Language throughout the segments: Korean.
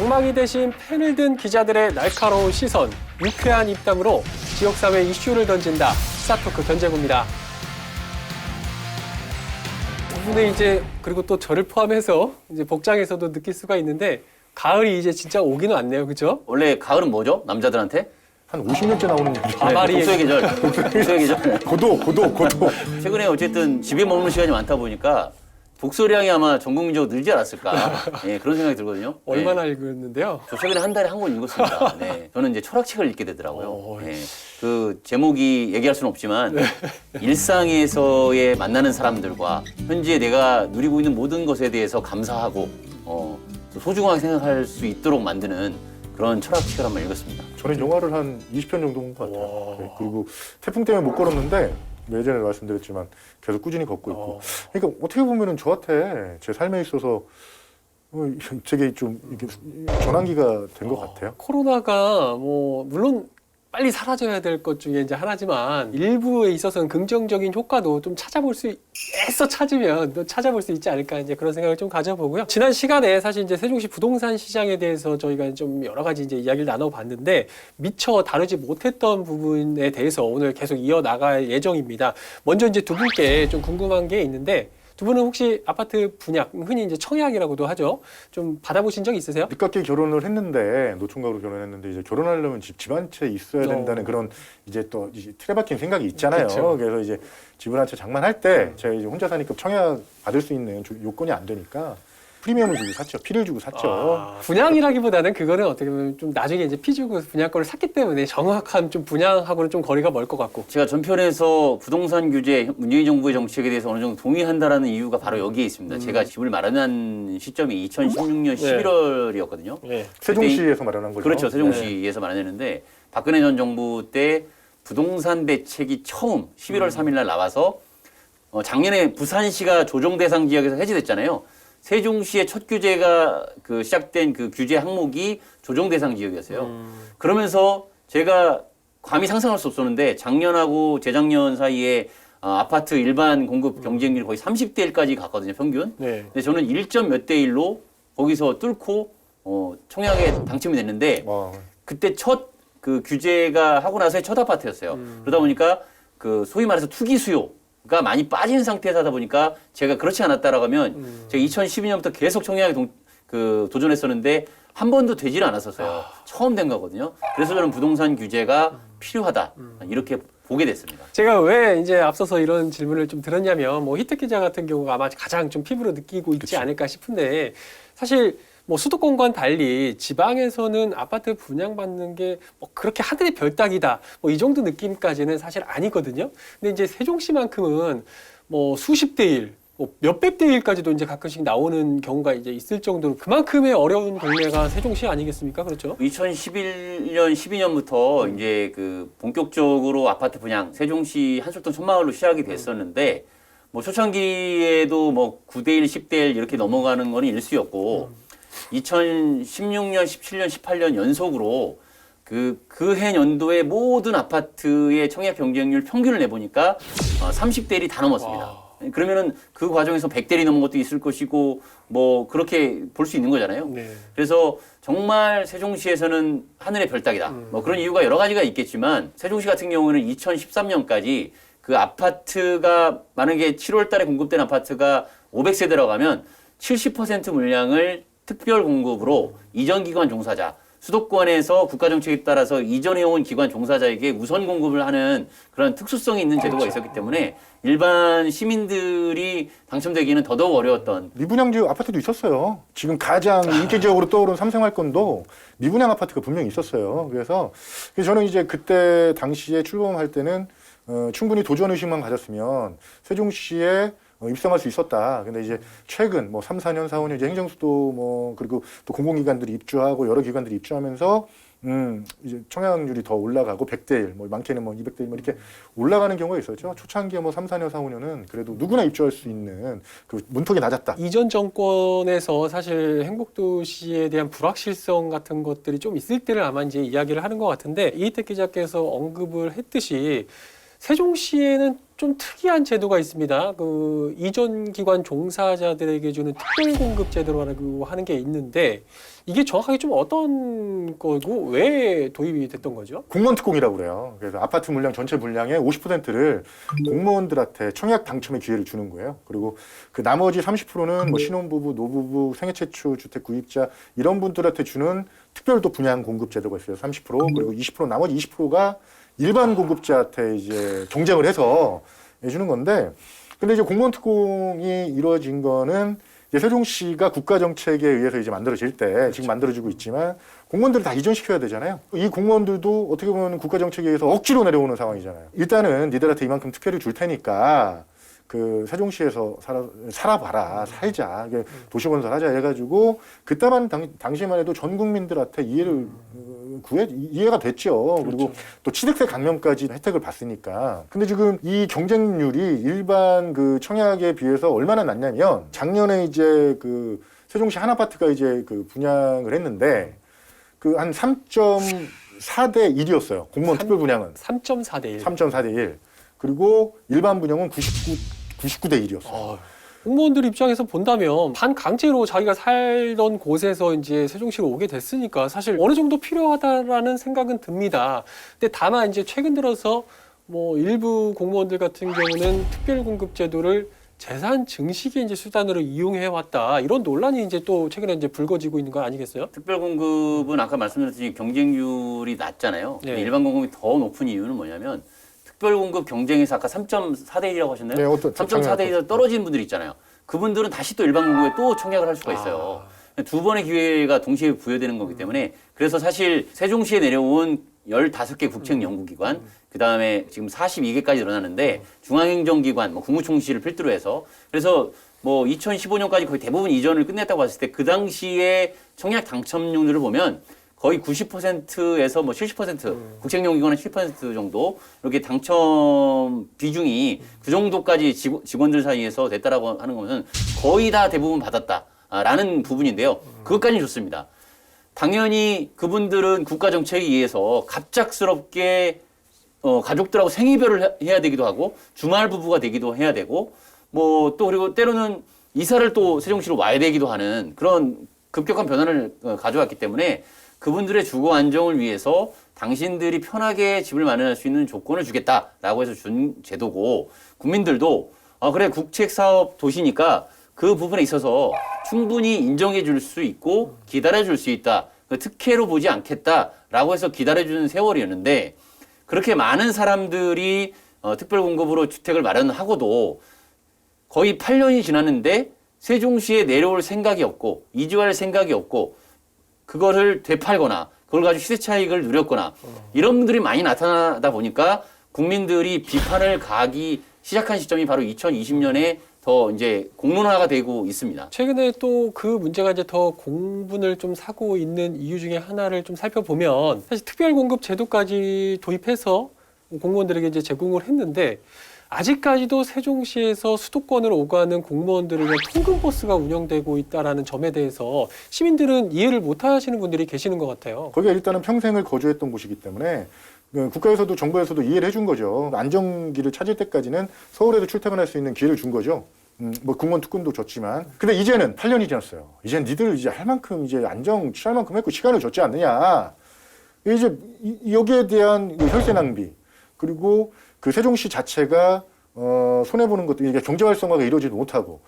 방망이 대신 펜을 든 기자들의 날카로운 시선, 유쾌한 입담으로 지역사회 이슈를 던진다. 스타토크 견제부입니다. 두 분의 이제 그리고 또 저를 포함해서 이제 복장에서도 느낄 수가 있는데 가을이 이제 진짜 오기는 왔네요, 그렇죠? 원래 가을은 뭐죠? 남자들한테? 한 50년째 나오는 얘기죠. 바바리. 독서의 계절. 독서의 계절. 고도. 최근에 어쨌든 집에 머무는 시간이 많다 보니까 독서량이 아마 전 국민적으로 늘지 않았을까. 예, 그런 생각이 들거든요. 얼마나 읽었는데요? 저 최근에 한 달에 한 권 읽었습니다. 네. 저는 이제 철학책을 읽게 되더라고요. 오, 예. 그 제목이 얘기할 수는 없지만 일상에서의 만나는 사람들과 현재 내가 누리고 있는 모든 것에 대해서 감사하고 또 소중하게 생각할 수 있도록 만드는 그런 철학책을 한번 읽었습니다. 저는 영화를 한 20편 정도 본 것 같아요. 네, 그리고 태풍 때문에 못 걸었는데 예전에 말씀드렸지만 계속 꾸준히 걷고 있고. 그러니까 어떻게 보면은 저한테 제 삶에 있어서 되게 좀 이렇게 전환기가 된 것 같아요. 코로나가 뭐 물론 빨리 사라져야 될 것 중에 이제 하나지만 일부에 있어서는 긍정적인 효과도 좀 애써 찾으면 또 찾아볼 수 있지 않을까 이제 그런 생각을 좀 가져보고요. 지난 시간에 사실 이제 세종시 부동산 시장에 대해서 저희가 좀 여러 가지 이제 이야기를 나눠봤는데 미처 다루지 못했던 부분에 대해서 오늘 계속 이어나갈 예정입니다. 먼저 이제 두 분께 좀 궁금한 게 있는데 두 분은 혹시 아파트 분양, 흔히 이제 청약이라고도 하죠. 좀 받아보신 적 있으세요? 늦깎이 결혼을 했는데 노총각으로 결혼했는데 이제 결혼하려면 집 한 채 있어야 된다는 그런 이제 또 이제 틀에 박힌 생각이 있잖아요. 그쵸. 그래서 이제 집을 한 채 장만할 때 제가 이제 혼자 사니까 청약 받을 수 있는 요건이 안 되니까 프리미엄을 주고 샀죠. 피를 주고 샀죠. 분양이라기보다는 그거는 어떻게 보면 좀 나중에 이제 피 주고 분양권을 샀기 때문에 정확한 좀 분양하고는 좀 거리가 멀 것 같고. 제가 전편에서 부동산 규제, 문재인 정부의 정책에 대해서 어느 정도 동의한다라는 이유가 바로 여기에 있습니다. 제가 집을 마련한 시점이 2016년 11월이었거든요. 네. 세종시에서 마련한 거죠. 그렇죠. 세종시에서 마련했는데 박근혜 전 정부 때 부동산 대책이 처음 11월 3일 날 나와서 작년에 부산시가 조정 대상 지역에서 해제됐잖아요. 세종시의 첫 규제가 시작된 그 규제 항목이 조정 대상 지역이었어요. 그러면서 제가 감히 상상할 수 없었는데 작년하고 재작년 사이에 아파트 일반 공급 경쟁률이 거의 30대 1까지 갔거든요, 평균. 네. 근데 저는 1점 몇 대 1로 거기서 뚫고 청약에 당첨이 됐는데 와. 그때 첫 그 규제가 하고 나서의 첫 아파트였어요. 그러다 보니까 그 소위 말해서 투기 수요가 많이 빠진 상태에서 하다 보니까 제가 그렇지 않았다라고 하면 제가 2012년부터 계속 청약에 도전했었는데 한 번도 되지를 않았었어요. 처음 된 거거든요. 그래서 저는 부동산 규제가 필요하다. 이렇게 보게 됐습니다. 제가 왜 이제 앞서서 이런 질문을 좀 드렸냐면 뭐 히트 기자 같은 경우가 아마 가장 좀 피부로 느끼고 있지 않을까 싶은데 사실 뭐 수도권과는 달리 지방에서는 아파트 분양받는 게 뭐 그렇게 하늘의 별 따기다 뭐 이 정도 느낌까지는 사실 아니거든요. 근데 이제 세종시만큼은 뭐 수십 대 일, 뭐 몇백 대 일까지도 이제 가끔씩 나오는 경우가 이제 있을 정도로 그만큼의 어려운 동네가 세종시 아니겠습니까? 그렇죠? 2011년, 12년부터 이제 그 본격적으로 아파트 분양 세종시 한솔동 천마을로 시작이 됐었는데 뭐 초창기에도 뭐 9대 1, 10대 1 이렇게 넘어가는 거는 일쑤였고 2016년, 17년, 18년 연속으로 그해 연도의 모든 아파트의 청약 경쟁률 평균을 내보니까 30대 1이 다 넘었습니다. 그러면은 그 과정에서 100대 1이 넘은 것도 있을 것이고 뭐 그렇게 볼 수 있는 거잖아요. 네. 그래서 정말 세종시에서는 하늘의 별따기다. 뭐 그런 이유가 여러 가지가 있겠지만 세종시 같은 경우는 2013년까지 그 아파트가 만약에 7월 달에 공급된 아파트가 500세대라고 하면 70% 물량을 특별 공급으로 이전 기관 종사자, 수도권에서 국가정책에 따라서 이전해온 기관 종사자에게 우선 공급을 하는 그런 특수성이 있는 제도가 있었기 때문에 일반 시민들이 당첨되기는 더더욱 어려웠던. 미분양 지역 아파트도 있었어요. 지금 가장 인기적으로 떠오른 삼성할건도 미분양 아파트가 분명히 있었어요. 그래서 저는 이제 그때 당시에 출범할 때는 충분히 도전 의식만 가졌으면 세종시에 입성할 수 있었다. 근데 이제 최근 뭐 3, 4년, 4, 5년 이제 행정수도 뭐 그리고 또 공공기관들이 입주하고 여러 기관들이 입주하면서 이제 청약률이 더 올라가고 100대 1, 뭐 많게는 뭐 200대 1 뭐 이렇게 올라가는 경우가 있었죠. 초창기에 뭐 3, 4년, 4, 5년은 그래도 누구나 입주할 수 있는 그 문턱이 낮았다. 이전 정권에서 사실 행복도시에 대한 불확실성 같은 것들이 좀 있을 때를 아마 이제 이야기를 하는 것 같은데 이희택 기자께서 언급을 했듯이 세종시에는 좀 특이한 제도가 있습니다. 그 이전 기관 종사자들에게 주는 특별 공급 제도라고 하는 게 있는데 이게 정확하게 좀 어떤 거고 왜 도입이 됐던 거죠? 공무원 특공이라고 그래요. 그래서 아파트 물량 전체 물량의 50%를 공무원들한테 청약 당첨의 기회를 주는 거예요. 그리고 그 나머지 30%는 뭐 신혼부부, 노부부, 생애 최초 주택 구입자 이런 분들한테 주는 특별 또 분양 공급 제도가 있어요. 30% 그리고 20% 나머지 20%가 일반 공급자한테 이제 경쟁을 해서 해주는 건데, 근데 이제 공무원 특공이 이루어진 거는 이제 세종시가 국가 정책에 의해서 이제 만들어질 때 지금 만들어지고 있지만 공무원들을 다 이전시켜야 되잖아요. 이 공무원들도 어떻게 보면 국가 정책에 의해서 억지로 내려오는 상황이잖아요. 일단은 니들한테 이만큼 특혜를 줄 테니까 그 세종시에서 살아봐라, 살자, 도시건설 하자 해가지고 그때만 당시에만 해도 전 국민들한테 이해가 됐죠. 그렇죠. 그리고 또 취득세 감면까지 혜택을 받으니까. 근데 지금 이 경쟁률이 일반 그 청약에 비해서 얼마나 낮냐면 작년에 이제 그 세종시 한 아파트가 이제 그 분양을 했는데 그 한 3.4대 1이었어요. 공무원 특별 분양은 3.4대 1. 3.4대 1. 그리고 일반 분양은 99대 1이었어요. 공무원들 입장에서 본다면 반강제로 자기가 살던 곳에서 이제 세종시로 오게 됐으니까 사실 어느 정도 필요하다라는 생각은 듭니다. 근데 다만 이제 최근 들어서 뭐 일부 공무원들 같은 경우는 특별공급 제도를 재산 증식의 이제 수단으로 이용해 왔다 이런 논란이 이제 또 최근에 이제 불거지고 있는 거 아니겠어요? 특별 공급은 아까 말씀드렸듯이 경쟁률이 낮잖아요. 네. 일반 공급이 더 높은 이유는 뭐냐면 특별 공급 경쟁에서 아까 3.4대 1이라고 하셨나요? 네, 3.4대 1에서 떨어진 분들 있잖아요. 그분들은 다시 또 일반 공급에 또 청약을 할 수가 있어요. 두 번의 기회가 동시에 부여되는 거기 때문에 그래서 사실 세종시에 내려온 15개 국책연구기관 그다음에 지금 42개까지 늘어나는데 중앙행정기관, 뭐 국무총실을 필두로 해서 그래서 뭐 2015년까지 거의 대부분 이전을 끝냈다고 봤을 때 그 당시에 청약 당첨률을 보면 거의 90%에서 뭐 70%, 국책연구기관은 70% 정도 이렇게 당첨 비중이 그 정도까지 직원들 사이에서 됐다라고 하는 것은 거의 다 대부분 받았다라는 부분인데요. 그것까지는 좋습니다. 당연히 그분들은 국가 정책에 의해서 갑작스럽게 가족들하고 생이별을 해야 되기도 하고 주말 부부가 되기도 해야 되고 뭐 또 그리고 때로는 이사를 또 세종시로 와야 되기도 하는 그런 급격한 변화를 가져왔기 때문에 그분들의 주거 안정을 위해서 당신들이 편하게 집을 마련할 수 있는 조건을 주겠다라고 해서 준 제도고 국민들도 그래 국책사업 도시니까 그 부분에 있어서 충분히 인정해 줄 수 있고 기다려 줄 수 있다. 그 특혜로 보지 않겠다라고 해서 기다려 주는 세월이었는데 그렇게 많은 사람들이 특별공급으로 주택을 마련하고도 거의 8년이 지났는데 세종시에 내려올 생각이 없고 이주할 생각이 없고 그거를 되팔거나 그걸 가지고 시세 차익을 누렸거나 이런 분들이 많이 나타나다 보니까 국민들이 비판을 가하기 시작한 시점이 바로 2020년에 더 이제 공론화가 되고 있습니다. 최근에 또 그 문제가 이제 더 공분을 좀 사고 있는 이유 중에 하나를 좀 살펴보면 사실 특별공급 제도까지 도입해서 공무원들에게 이제 제공을 했는데 아직까지도 세종시에서 수도권으로 오가는 공무원들에게 통근버스가 운영되고 있다라는 점에 대해서 시민들은 이해를 못 하시는 분들이 계시는 것 같아요. 거기가 일단은 평생을 거주했던 곳이기 때문에 국가에서도 정부에서도 이해를 해준 거죠. 안정기를 찾을 때까지는 서울에도 출퇴근할 수 있는 기회를 준 거죠. 뭐 공무원 특권도 줬지만 근데 이제는 8년이 지났어요. 이제 니들 이제 할 만큼 이제 안정 취할 만큼 했고 시간을 줬지 않느냐. 이제 여기에 대한 혈세 낭비 그리고 그 세종시 자체가 손해 보는 것도 이게 경제 활성화가 이루어지지 못하고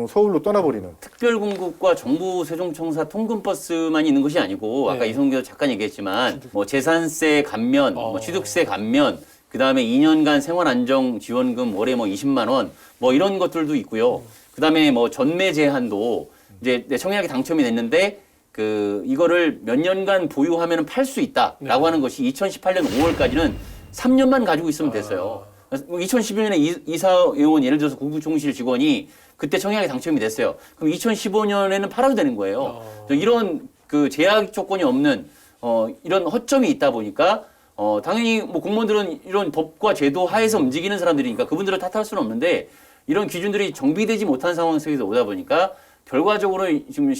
서울로 떠나버리는. 특별공급과 정부 세종청사 통근버스만 있는 것이 아니고 아까 네. 이성규 작가 얘기했지만 뭐 재산세 감면, 뭐 취득세 감면, 그 다음에 2년간 생활안정지원금 월에 뭐 20만 원, 뭐 이런 것들도 있고요. 그 다음에 뭐 전매 제한도 이제 내 청약이 당첨이 됐는데 그 이거를 몇 년간 보유하면 팔 수 있다라고 하는 것이 2018년 5월까지는 3년만 가지고 있으면 됐어요. 2011년에 이사해온 예를 들어서 국무총실 직원이 그때 청약에 당첨이 됐어요. 그럼 2015년에는 팔아도 되는 거예요. 이런 그 제약 조건이 없는 이런 허점이 있다 보니까 당연히 뭐 공무원들은 이런 법과 제도 하에서 움직이는 사람들이니까 그분들을 탓할 수는 없는데 이런 기준들이 정비되지 못한 상황 속에서 오다 보니까 결과적으로 지금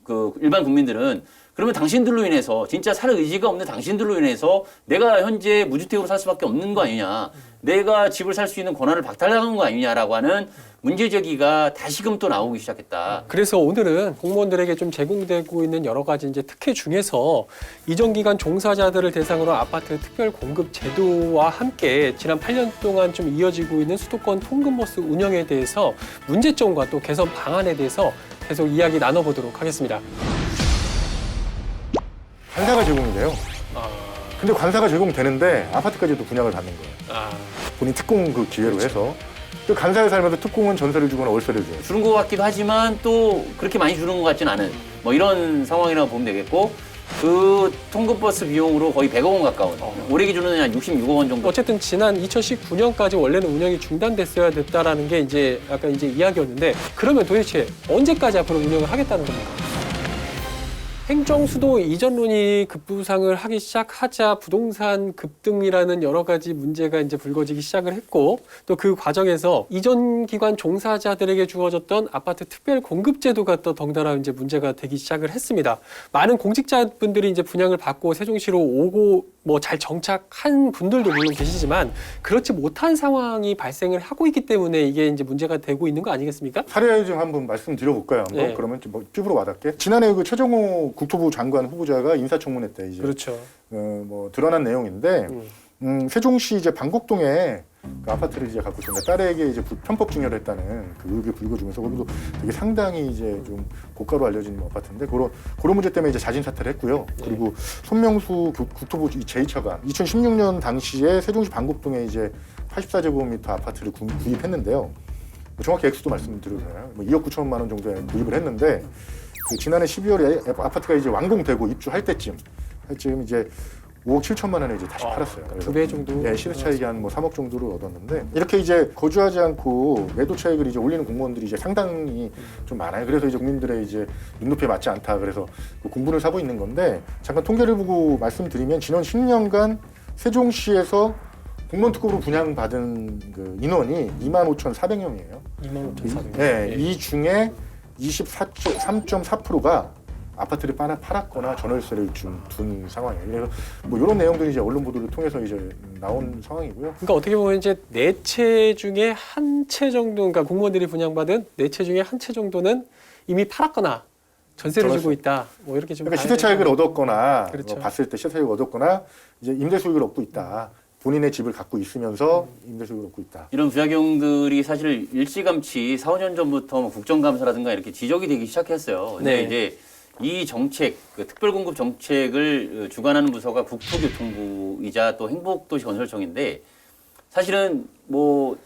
그 일반 국민들은 그러면 당신들로 인해서 진짜 살 의지가 없는 당신들로 인해서 내가 현재 무주택으로 살 수밖에 없는 거 아니냐. 내가 집을 살 수 있는 권한을 박탈당한 거 아니냐라고 하는 문제 제기가 다시금 또 나오기 시작했다. 그래서 오늘은 공무원들에게 좀 제공되고 있는 여러 가지 이제 특혜 중에서 이전 기간 종사자들을 대상으로 아파트 특별 공급 제도와 함께 지난 8년 동안 좀 이어지고 있는 수도권 통근버스 운영에 대해서 문제점과 또 개선 방안에 대해서 계속 이야기 나눠보도록 하겠습니다. 관사가 제공이 돼요. 아, 근데 관사가 제공되는데 아파트까지도 분양을 받는 거예요. 아, 본인 특공 그 기회로 해서. 또 간사에 살면서 특공은 전세를 주거나 월세를 줘요. 주는 것 같기도 하지만 또 그렇게 많이 주는 것 같진 않은 뭐 이런 상황이라고 보면 되겠고 그 통근버스 비용으로 거의 100억 원 가까운 올해 기준으로는 한 66억 원 정도. 어쨌든 지난 2019년까지 원래는 운영이 중단됐어야 됐다라는 게 이제 아까 이제 이야기였는데 그러면 도대체 언제까지 앞으로 운영을 하겠다는 겁니까? 행정수도 이전론이 급부상을 하기 시작하자 부동산 급등이라는 여러 가지 문제가 이제 불거지기 시작을 했고 또 그 과정에서 이전 기관 종사자들에게 주어졌던 아파트 특별 공급 제도가 또 덩달아 이제 문제가 되기 시작을 했습니다. 많은 공직자분들이 이제 분양을 받고 세종시로 오고 뭐 잘 정착한 분들도 물론 계시지만 그렇지 못한 상황이 발생을 하고 있기 때문에 이게 이제 문제가 되고 있는 거 아니겠습니까? 사례 좀 한번 말씀드려볼까요? 한번 네. 그러면 좀 뭐 피부로 와닿게. 지난해 그 최정호 국토부 장관 후보자가 인사청문회 때 이제 그렇죠. 뭐 드러난 내용인데 세종시 이제 방곡동에 그 아파트를 이제 갖고 있었는데 딸에게 이제 편법 증여를 했다는 그 의혹이 불거지면서 거기도 되게 상당히 이제 좀 고가로 알려진 아파트인데 그런 문제 때문에 이제 자진 사퇴를 했고요. 그리고 손명수 국토부 제2차관 2016년 당시에 세종시 방곡동에 이제 84제곱미터 아파트를 구입했는데요. 정확히 액수도 말씀드리잖아요. 뭐 2억 9천만 원 정도에 구입을 했는데 그 지난해 12월에 아파트가 이제 완공되고 입주할 때쯤 이제 5억 7천만 원에 이제 다시 팔았어요. 두 배 정도. 네, 시세 차익이 한 뭐 3억 정도를 얻었는데 이렇게 이제 거주하지 않고 매도 차익을 이제 올리는 공무원들이 이제 상당히 좀 많아요. 그래서 이제 국민들의 이제 눈높이에 맞지 않다. 그래서 그 공분을 사고 있는 건데 잠깐 통계를 보고 말씀드리면 지난 10년간 세종시에서 공무원 특급으로 분양받은 그 인원이 25,400명이에요. 25,400명. 네, 이 중에 24.3%가 아파트를 팔았거나 전월세를 둔 상황이에요. 그래서 뭐 이런 내용들이 이제 언론 보도를 통해서 이제 나온 상황이고요. 그러니까 어떻게 보면 이제 4채 중에 한 채 정도, 그러니까 공무원들이 분양받은 4채 중에 한 채 정도는 이미 팔았거나 전세를 주고 있다. 뭐 이렇게 좀. 그러니까 시세 차익을 얻었거나 그렇죠. 봤을 때 시세 차익을 얻었거나 이제 임대 수익을 얻고 있다. 본인의 집을 갖고 있으면서 임대 수익을 얻고 있다. 이런 부작용들이 사실 일찌감치 4, 5년 전부터 뭐 국정감사라든가 이렇게 지적이 되기 시작했어요. 근데 네. 이제 이 정책, 그 특별공급 정책을 주관하는 부서가 국토교통부이자 또 행복도시건설청인데 사실은 뭐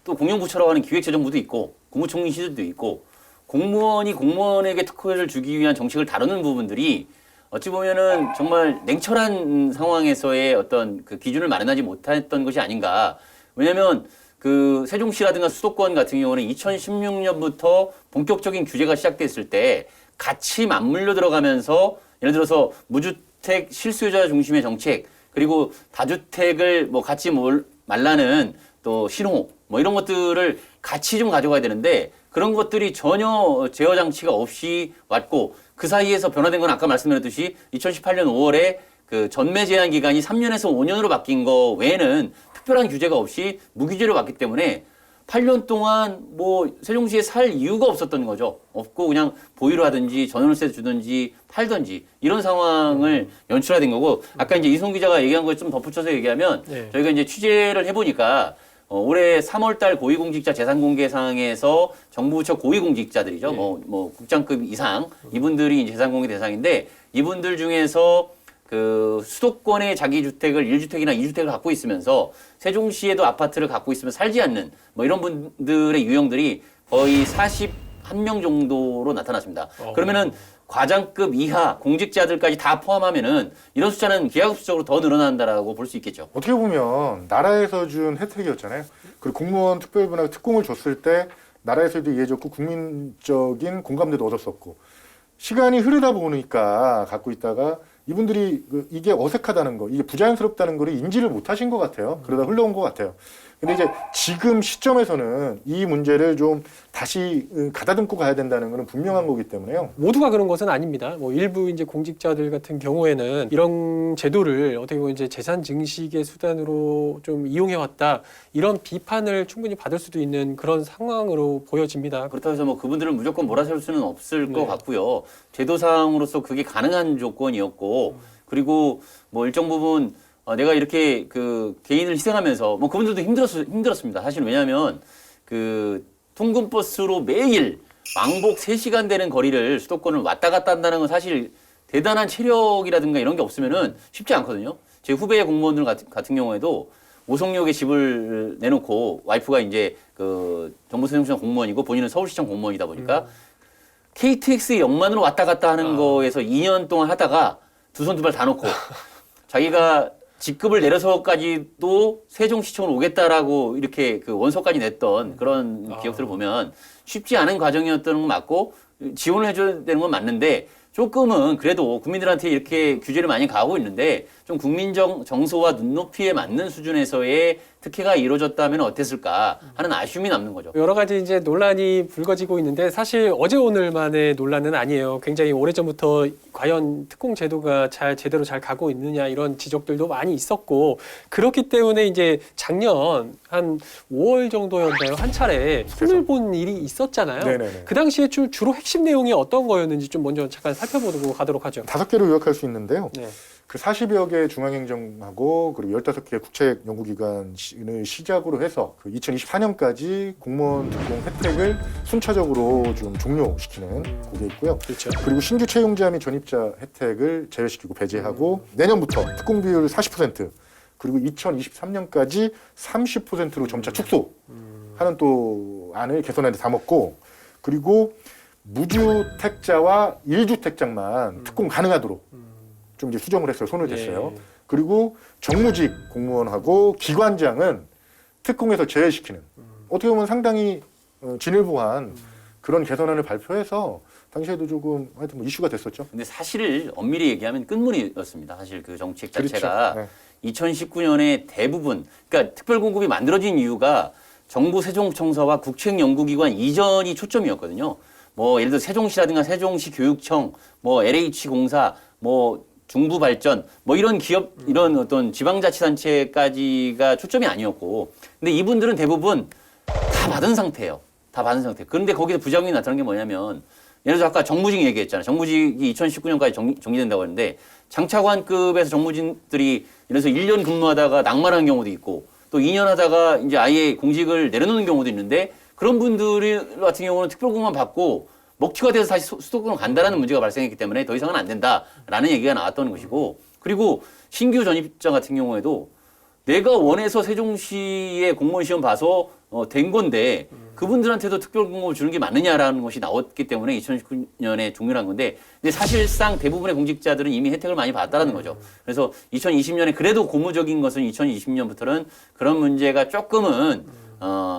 또 공영부처라고 하는 기획재정부도 있고 국무총리실도 있고 공무원이 공무원에게 특혜를 주기 위한 정책을 다루는 부분들이 어찌 보면은 정말 냉철한 상황에서의 어떤 그 기준을 마련하지 못했던 것이 아닌가. 왜냐면 그 세종시라든가 수도권 같은 경우는 2016년부터 본격적인 규제가 시작됐을 때 같이 맞물려 들어가면서 예를 들어서 무주택 실수요자 중심의 정책 그리고 다주택을 뭐 같이 말라는 또 신호 뭐 이런 것들을 같이 좀 가져가야 되는데 그런 것들이 전혀 제어 장치가 없이 왔고 그 사이에서 변화된 건 아까 말씀드렸듯이 2018년 5월에 그 전매 제한 기간이 3년에서 5년으로 바뀐 거 외에는 특별한 규제가 없이 무규제로 왔기 때문에 8년 동안 뭐 세종시에 살 이유가 없었던 거죠. 없고 그냥 보유를 하든지 전월세 주든지 팔든지 이런 상황을 연출화된 거고 아까 이제 이송 기자가 얘기한 거에 좀 덧붙여서 얘기하면 네. 저희가 이제 취재를 해보니까 올해 3월달 고위공직자 재산공개상에서 정부 부처 고위공직자들이죠. 네. 뭐 국장급 이상 이분들이 재산공개 대상인데 이분들 중에서 그 수도권의 자기 주택을 1주택이나 2주택을 갖고 있으면서 세종시에도 아파트를 갖고 있으면 살지 않는 뭐 이런 분들의 유형들이 거의 41명 정도로 나타났습니다. 그러면은 과장급 이하 공직자들까지 다 포함하면은 이런 숫자는 기하급수적으로 더 늘어난다라고 볼 수 있겠죠. 어떻게 보면 나라에서 준 혜택이었잖아요. 그리고 공무원 특별분할 특공을 줬을 때 나라에서도 이해졌고 국민적인 공감대도 얻었었고 시간이 흐르다 보니까 갖고 있다가 이분들이 이게 어색하다는 거, 이게 부자연스럽다는 걸 인지를 못 하신 것 같아요. 그러다 흘러온 것 같아요. 근데 이제 지금 시점에서는 이 문제를 좀 다시 가다듬고 가야 된다는 것은 분명한 거기 때문에요. 모두가 그런 것은 아닙니다. 뭐 일부 이제 공직자들 같은 경우에는 이런 제도를 어떻게 보면 이제 재산 증식의 수단으로 좀 이용해 왔다 이런 비판을 충분히 받을 수도 있는 그런 상황으로 보여집니다. 그렇다고 해서 뭐 그분들을 무조건 몰아세울 수는 없을 네. 것 같고요. 제도상으로서 그게 가능한 조건이었고, 그리고 뭐 일정 부분 내가 이렇게 그 개인을 희생하면서 뭐 그분들도 힘들었습니다. 사실 왜냐하면 그 통근버스로 매일 왕복 3시간 되는 거리를 수도권을 왔다 갔다 한다는 건 사실 대단한 체력이라든가 이런 게 없으면은 쉽지 않거든요. 제 후배 공무원들 같은 경우에도 오송역에 집을 내놓고 와이프가 이제 그 정보세종시장 공무원이고 본인은 서울시청 공무원이다 보니까 KTX 역만으로 왔다 갔다 하는 거에서 2년 동안 하다가 두 손 두 발 다 놓고 자기가 직급을 내려서까지도 세종시청으로 오겠다라고 이렇게 그 원서까지 냈던 그런 기억들을 보면 쉽지 않은 과정이었던 건 맞고 지원을 해줘야 되는 건 맞는데 조금은 그래도 국민들한테 이렇게 규제를 많이 가하고 있는데 좀 국민적 정서와 눈높이에 맞는 수준에서의 특혜가 이루어졌다면 어땠을까 하는 아쉬움이 남는 거죠. 여러 가지 이제 논란이 불거지고 있는데 사실 어제 오늘만의 논란은 아니에요. 굉장히 오래전부터 과연 특공 제도가 제대로 잘 가고 있느냐 이런 지적들도 많이 있었고 그렇기 때문에 이제 작년 한 5월 정도였나요? 한 차례 손을 본 일이 있었잖아요. 네네네. 그 당시에 주로 핵심 내용이 어떤 거였는지 좀 먼저 잠깐 살펴보고 가도록 하죠. 5개로 요약할 수 있는데요. 네. 그 40여 개 중앙행정하고 그리고 15개 국책연구기관을 시작으로 해서 그 2024년까지 공무원 특공 혜택을 순차적으로 좀 종료시키는 그게 있고요. 그렇죠. 그리고 신규 채용자 및 전입자 혜택을 제외시키고 배제하고 내년부터 특공 비율 40% 그리고 2023년까지 30%로 점차 축소하는 또 안을 개선안에 담았고 그리고 무주택자와 1주택자만 특공 가능하도록 좀 이제 수정을 했어요. 손을 댔어요. 예. 그리고 정무직 공무원하고 기관장은 특공에서 제외시키는 어떻게 보면 상당히 진일보한 그런 개선안을 발표해서 당시에도 조금 하여튼 뭐 이슈가 됐었죠. 근데 사실을 엄밀히 얘기하면 끝물이었습니다. 사실 그 정책 자체가 그렇죠. 2019년에 대부분 그러니까 특별공급이 만들어진 이유가 정부 세종청사와 국책연구기관 이전이 초점이었거든요. 뭐 예를 들어 세종시라든가 세종시 교육청, 뭐 LH공사, 뭐 중부발전, 뭐 이런 기업, 이런 어떤 지방자치단체까지가 초점이 아니었고, 근데 이분들은 대부분 다 받은 상태예요. 다 받은 상태. 그런데 거기서 부작용이 나타난 게 뭐냐면, 예를 들어 아까 정무직 얘기했잖아요. 정무직이 2019년까지 정리된다고 했는데, 장차관급에서 정무직들이 예를 들어서 1년 근무하다가 낙마하는 경우도 있고, 또 2년 하다가 이제 아예 공직을 내려놓는 경우도 있는데, 그런 분들 같은 경우는 특별공만 받고, 먹튀가 돼서 다시 수도권으로 간다라는 문제가 발생했기 때문에 더 이상은 안 된다라는 얘기가 나왔던 것이고 그리고 신규 전입자 같은 경우에도 내가 원해서 세종시의 공무원 시험 봐서 된 건데 그분들한테도 특별공급을 주는 게 맞느냐라는 것이 나왔기 때문에 2019년에 종료를 한 건데 근데 사실상 대부분의 공직자들은 이미 혜택을 많이 받았다는 거죠. 그래서 2020년에 그래도 고무적인 것은 2020년부터는 그런 문제가 조금은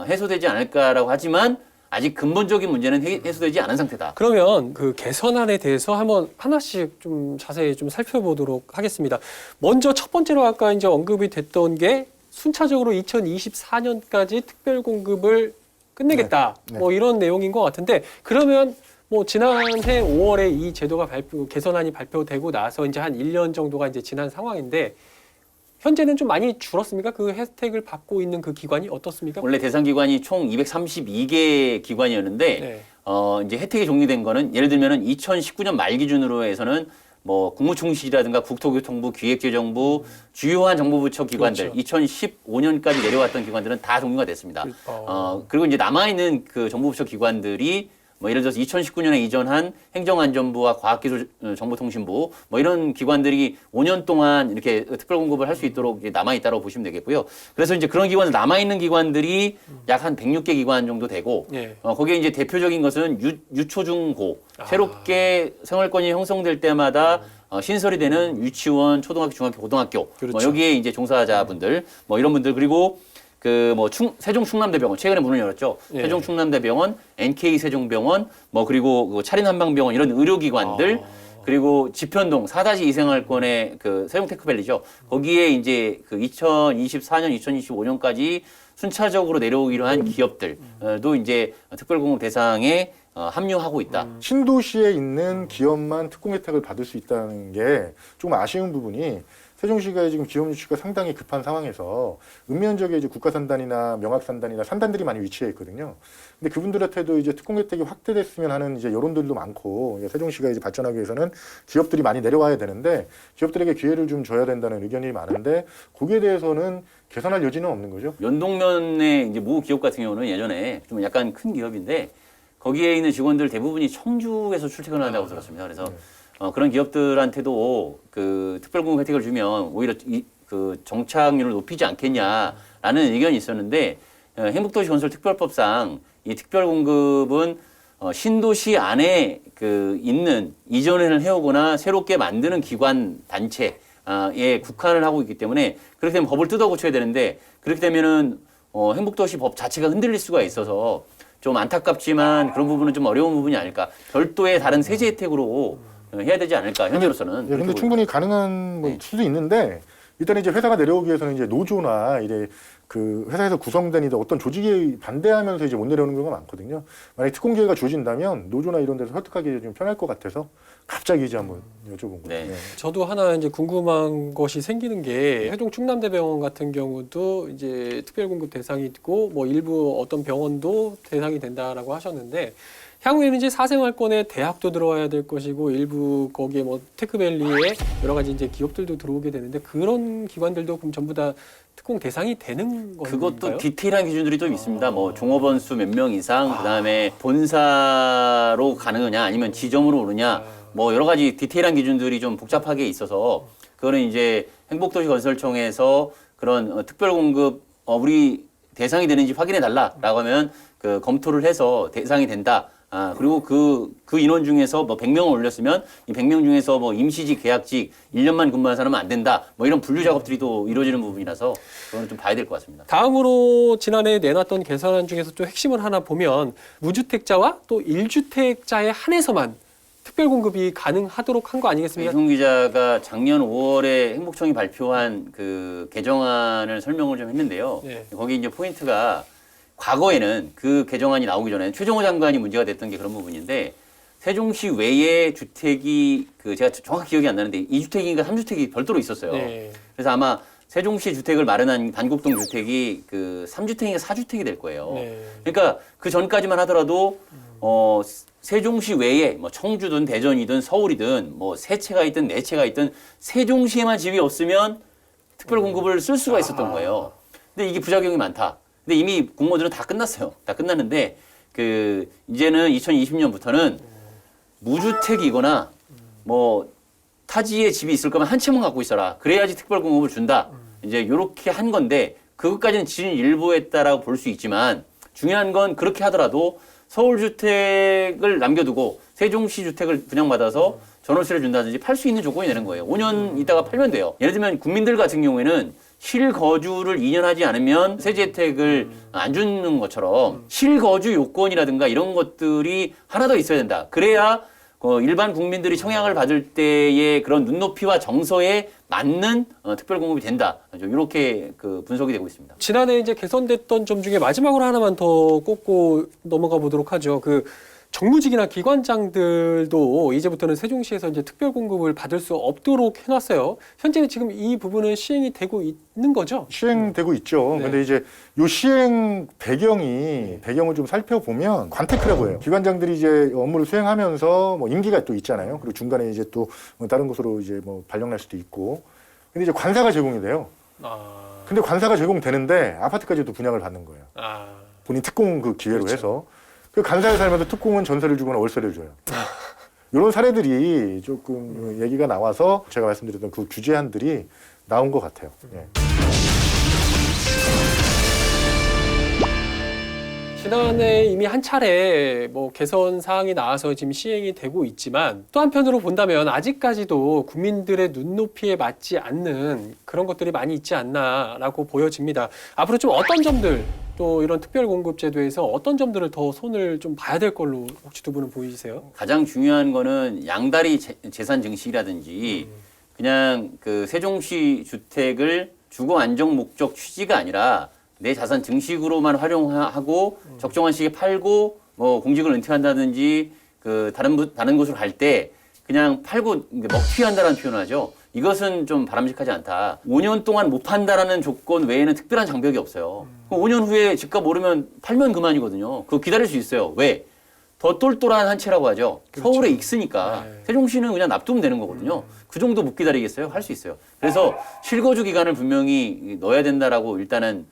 해소되지 않을까라고 하지만 아직 근본적인 문제는 해소되지 않은 상태다. 그러면 그 개선안에 대해서 한번 하나씩 좀 자세히 좀 살펴보도록 하겠습니다. 먼저 첫 번째로 아까 이제 언급이 됐던 게 순차적으로 2024년까지 특별공급을 끝내겠다. 네. 뭐 이런 내용인 것 같은데 그러면 뭐 지난해 5월에 이 제도가 개선안이 발표되고 나서 이제 한 1년 정도가 이제 지난 상황인데 현재는 좀 많이 줄었습니까? 그 혜택을 받고 있는 그 기관이 어떻습니까? 원래 대상 기관이 총 232개 기관이었는데 네. 이제 혜택이 종료된 거는 예를 들면은 2019년 말 기준으로 해서는 뭐 국무총실이라든가 국토교통부, 기획재정부, 주요한 정부부처 기관들 그렇죠. 2015년까지 내려왔던 기관들은 다 종료가 됐습니다. 그리고 이제 남아 있는 그 정부부처 기관들이 뭐 예를 들어서 2019년에 이전한 행정안전부와 과학기술정보통신부 뭐 이런 기관들이 5년 동안 이렇게 특별공급을 할 수 있도록 남아 있다고 보시면 되겠고요. 그래서 이제 그런 기관들 남아 있는 기관들이 약 한 106개 기관 정도 되고 예. 거기에 이제 대표적인 것은 유초중고 새롭게 생활권이 형성될 때마다 신설이 되는 유치원, 초등학교, 중학교, 고등학교 그렇죠. 뭐 여기에 이제 종사자분들 뭐 이런 분들 그리고 그 뭐 세종 충남대병원 최근에 문을 열었죠. 예. 세종 충남대병원, NK 세종병원, 뭐 그리고 그 차린 한방병원 이런 의료기관들 그리고 지편동 4-2 생활권의 그 세종 테크밸리죠. 거기에 이제 그 2024년, 2025년까지 순차적으로 내려오기로 한 기업들도 이제 특별공급 대상에 합류하고 있다. 신도시에 있는 기업만 특공 혜택을 받을 수 있다는 게 좀 아쉬운 부분이 세종시가 지금 기업 유치가 상당히 급한 상황에서 읍면적에 이제 국가산단이나 명학산단이나 산단들이 많이 위치해 있거든요. 근데 그분들한테도 이제 특공 혜택이 확대됐으면 하는 이제 여론들도 많고 세종시가 이제 발전하기 위해서는 기업들이 많이 내려와야 되는데 기업들에게 기회를 좀 줘야 된다는 의견이 많은데 거기에 대해서는 개선할 여지는 없는 거죠. 연동면의 이제 모 기업 같은 경우는 예전에 좀 약간 큰 기업인데 거기에 있는 직원들 대부분이 청주에서 출퇴근을 한다고 들었습니다. 그래서 그런 기업들한테도 그 특별공급 혜택을 주면 오히려 그 정착률을 높이지 않겠냐라는 의견이 있었는데 행복도시건설특별법상 이 특별공급은 신도시 안에 그 있는 이전을 해오거나 새롭게 만드는 기관 단체에 국한을 하고 있기 때문에 그렇게 되면 법을 뜯어 고쳐야 되는데 그렇게 되면은 행복도시 법 자체가 흔들릴 수가 있어서 좀 안타깝지만 그런 부분은 좀 어려운 부분이 아닐까. 별도의 다른 세제 혜택으로 해야 되지 않을까 현재로서는. 예, 근데 충분히 가능한 뭐 수도 있는데 일단 이제 회사가 내려오기 위해서는 이제 노조나 이제 그 회사에서 구성된 이제 어떤 조직이 반대하면서 이제 못 내려오는 경우가 많거든요. 만약 특공 기회가 주어진다면 노조나 이런 데서 설득하기 좀 편할 것 같아서 갑자기 이제 한번 여쭤본 거예요. 네. 네. 저도 하나 이제 궁금한 것이 생기는 게 세종 충남대병원 같은 경우도 이제 특별공급 대상이 있고 뭐 일부 어떤 병원도 대상이 된다라고 하셨는데 향후에는 이제 사생활권에 대학도 들어와야 될 것이고 일부 거기에 뭐 테크밸리에 여러 가지 이제 기업들도 들어오게 되는데 그런 기관들도 그럼 전부 다 특공 대상이 되는 건가요? 그것도 디테일한 기준들이 좀 있습니다. 뭐 종업원 수 몇 명 이상, 그다음에 본사로 가느냐 아니면 지점으로 오느냐 뭐 여러 가지 디테일한 기준들이 좀 복잡하게 있어서 그거는 이제 행복도시건설청에서 그런 특별공급 우리 대상이 되는지 확인해 달라라고 하면 그 검토를 해서 대상이 된다. 그리고 그 인원 중에서 뭐 100명을 올렸으면 이 100명 중에서 뭐 임시직, 계약직 1년만 근무한 사람은 안 된다. 뭐 이런 분류 작업들이 또 이루어지는 부분이라서 그거는 좀 봐야 될 것 같습니다. 다음으로 지난해 내놨던 개선안 중에서 좀 핵심을 하나 보면 무주택자와 또 1주택자에 한해서만 특별공급이 가능하도록 한 거 아니겠습니까? 이승훈 기자가 작년 5월에 행복청이 발표한 그 개정안을 설명을 좀 했는데요. 네. 거기 이제 포인트가 과거에는 그 개정안이 나오기 전에 최종호 장관이 문제가 됐던 게 그런 부분인데 세종시 외에 주택이 그 제가 정확히 기억이 안 나는데 2주택인가 3주택이 별도로 있었어요. 네. 그래서 아마 세종시 주택을 마련한 단곡동 주택이 그 3주택인가 4주택이 될 거예요. 네. 그러니까 그 전까지만 하더라도 세종시 외에 뭐 청주든 대전이든 서울이든 뭐 세 채가 있든 네 채가 있든 세종시에만 집이 없으면 특별 공급을 쓸 수가 있었던 거예요. 근데 이게 부작용이 많다. 근데 이미 공모들은 다 끝났어요. 다 끝났는데 그 이제는 2020년부터는 무주택이거나 뭐 타지에 집이 있을 거면 한 채만 갖고 있어라. 그래야지 특별 공급을 준다. 이제 이렇게 한 건데 그것까지는 진일보했다라고 볼 수 있지만 중요한 건 그렇게 하더라도 서울 주택을 남겨두고 세종시 주택을 분양받아서 전월세를 준다든지 팔 수 있는 조건이 되는 거예요. 5년 있다가 팔면 돼요. 예를 들면 국민들 같은 경우에는 실거주를 2년 하지 않으면 세제 혜택을 안 주는 것처럼 실거주 요건이라든가 이런 것들이 하나 더 있어야 된다. 그래야 일반 국민들이 청약을 받을 때의 그런 눈높이와 정서에 맞는 특별 공급이 된다. 이렇게 그 분석이 되고 있습니다. 지난해 이제 개선됐던 점 중에 마지막으로 하나만 더 꼽고 넘어가 보도록 하죠. 그 정무직이나 기관장들도 이제부터는 세종시에서 이제 특별 공급을 받을 수 없도록 해놨어요. 현재는 지금 이 부분은 시행이 되고 있는 거죠? 시행되고 있죠. 네. 근데 이제 요 시행 배경을 좀 살펴보면 관테크라고 해요. 기관장들이 이제 업무를 수행하면서 뭐 임기가 또 있잖아요. 그리고 중간에 이제 또 뭐 다른 곳으로 이제 뭐 발령날 수도 있고. 근데 이제 관사가 제공이 돼요. 근데 관사가 제공되는데 아파트까지도 분양을 받는 거예요. 본인 특공 그 기회로 그렇죠. 해서. 그 간사에 살면서 특공은 전세를 주거나 월세를 줘요. 이런 사례들이 조금 얘기가 나와서 제가 말씀드렸던 그 규제안들이 나온 것 같아요. 예. 지난해 이미 한 차례 뭐 개선 사항이 나와서 지금 시행이 되고 있지만 또 한편으로 본다면 아직까지도 국민들의 눈높이에 맞지 않는 그런 것들이 많이 있지 않나라고 보여집니다. 앞으로 좀 어떤 점들 또 이런 특별공급제도에서 어떤 점들을 더 손을 좀 봐야 될 걸로 혹시 두 분은 보이세요? 가장 중요한 거는 양다리 재산 증식이라든지 그냥 그 세종시 주택을 주거 안정 목적 취지가 아니라 내 자산 증식으로만 활용하고 적정한 시기에 팔고 뭐 공직을 은퇴한다든지 그 다른 곳으로 갈 때 그냥 팔고 먹튀한다라는 표현을 하죠. 이것은 좀 바람직하지 않다. 5년 동안 못 판다라는 조건 외에는 특별한 장벽이 없어요. 5년 후에 집값 오르면 팔면 그만이거든요. 그거 기다릴 수 있어요. 왜? 더 똘똘한 한 채라고 하죠. 그렇죠. 서울에 익으니까 네. 세종시는 그냥 납두면 되는 거거든요. 그 정도 못 기다리겠어요? 할 수 있어요. 그래서 실거주 기간을 분명히 넣어야 된다라고 일단은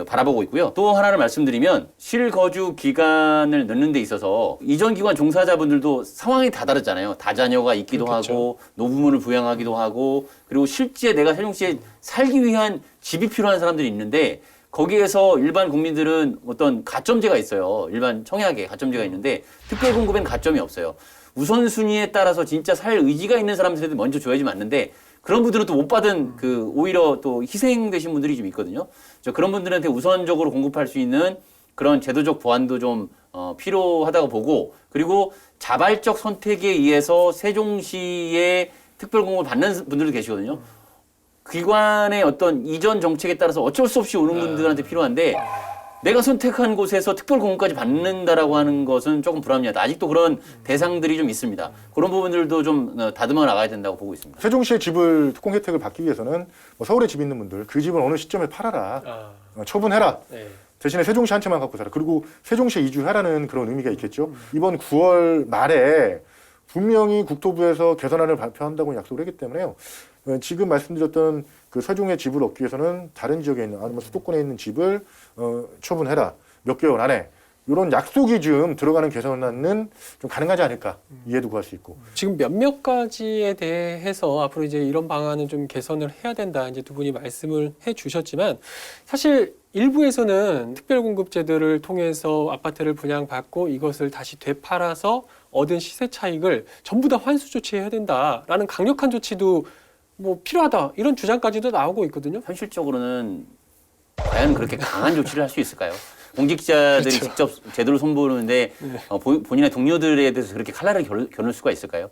바라보고 있고요. 또 하나를 말씀드리면 실거주 기간을 넣는 데 있어서 이전 기관 종사자분들도 상황이 다 다르잖아요. 다자녀가 있기도 그렇겠죠. 하고 노부모를 부양하기도 하고 그리고 실제 내가 세종시에 살기 위한 집이 필요한 사람들이 있는데 거기에서 일반 국민들은 어떤 가점제가 있어요. 일반 청약에 가점제가 있는데 특별공급엔 가점이 없어요. 우선순위에 따라서 진짜 살 의지가 있는 사람들한테 먼저 줘야지 맞는데 그런 분들은 또 못 받은 오히려 또 희생되신 분들이 좀 있거든요. 그런 분들한테 우선적으로 공급할 수 있는 그런 제도적 보완도 좀 필요하다고 보고 그리고 자발적 선택에 의해서 세종시의 특별공급을 받는 분들도 계시거든요. 기관의 어떤 이전 정책에 따라서 어쩔 수 없이 오는 분들한테 필요한데 내가 선택한 곳에서 특별공급까지 받는다라고 하는 것은 조금 불합리하다. 아직도 그런 대상들이 좀 있습니다. 그런 부분들도 좀 다듬어 나가야 된다고 보고 있습니다. 세종시의 집을 특공 혜택을 받기 위해서는 뭐 서울에 집 있는 분들 그 집을 어느 시점에 팔아라. 처분해라. 네. 대신에 세종시 한 채만 갖고 살아. 그리고 세종시에 이주하라는 그런 의미가 있겠죠. 이번 9월 말에 분명히 국토부에서 개선안을 발표한다고 약속을 했기 때문에요. 지금 말씀드렸던 그 세종의 집을 얻기 위해서는 다른 지역에 있는 아니면 수도권에 있는 집을 처분해라. 몇 개월 안에. 이런 약속이 좀 들어가는 개선안은 좀 가능하지 않을까 이해도 구할 수 있고. 지금 몇몇 가지에 대해서 앞으로 이제 이런 방안은 좀 개선을 해야 된다. 이제 두 분이 말씀을 해 주셨지만 사실 일부에서는 특별공급제도를 통해서 아파트를 분양받고 이것을 다시 되팔아서 얻은 시세 차익을 전부 다 환수 조치해야 된다라는 강력한 조치도 뭐 필요하다. 이런 주장까지도 나오고 있거든요. 현실적으로는 과연 그렇게 강한 조치를 할 수 있을까요? 공직자들이 그렇죠. 직접 제도를 손보는데 본인의 동료들에 대해서 그렇게 칼날을 겨눌 수가 있을까요?